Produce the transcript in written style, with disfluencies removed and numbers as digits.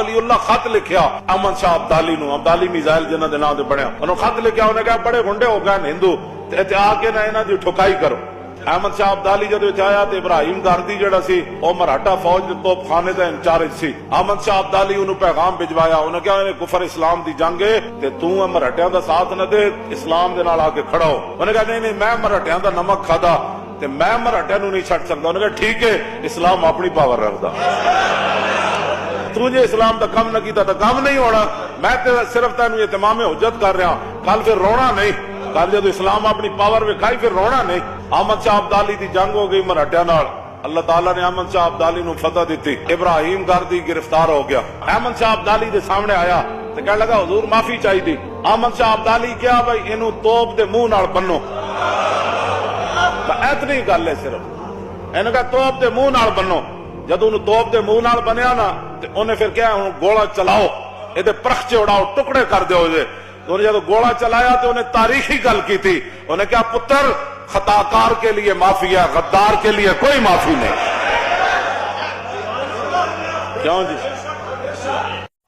वलीउल्लाह खत लिखिया अहमद शाह अब्दाली नूं, अब्दाली मिसाइल जिन्हां दे नाम ते बनया, उन्होंने खत लिखिया, उन्हें कहा बड़े गुंडे हो गए हिंदू ते आके ना इन्हां दी ठुकाई करो। अहमद शाह अब्दाली जदों इत्थे आया ते इब्राहिम गारदी जिहड़ा सी ओह मराठा फौज दे तोपखाने दा इंचार्ज सी। अहमद शाह अब्दाली उन्होंने पैगाम भिजवाया, उन्हें कहा इन्हें कुफर इस्लाम दी जंग है ते तू मराठियां दा साथ न दे, इस्लाम दे नाल आके खड़ा हो। उन्हें कहा नहीं नहीं मैं मराठियां दा नमक खादा ते मैं मराठियां नूं नहीं छड्ड सकदा। उन्हें कहा ठीक है, इस्लाम अपनी पावर रखदा, तू जे इस्लाम का कम न किया तो कम नहीं होना। मैं सिर्फ तेन इतमामे हुज्जत कर रहा, कल फिर रोना नहीं, कल जो इस्लाम अपनी पावर विखाई फिर रोना नहीं। अहमद शाह अब्दाली की जंग हो गई मराठियां नाल, अल्लाह ताला ने अहमद शाह अब्दाली नूं फतह दी। इब्राहिम गारदी गिरफ्तार हो गया, अहमद शाह अब्दाली के सामने आया तो कह लगा हुजूर माफी चाहिए। अहमद शाह अब्दाली क्या भाई इनू तोप के मुंह नाल बन्नो, इतनी गल है सिर्फ, इन्हें कहा तोप के मुंह नाल बन्नो। जदों उन्हें तोप के मुंह नाल बनिया ना ते उन्हें फिर क्या हुण गोला चलाओ, ये परखचे उड़ाओ, टुकड़े कर दो। तो उन्हें जब गोला चलाया तो उन्हें तारीखी गल की थी, उन्हें क्या पुत्र खताकार के लिए माफी है, गद्दार के लिए कोई माफी नहीं। क्यों जी?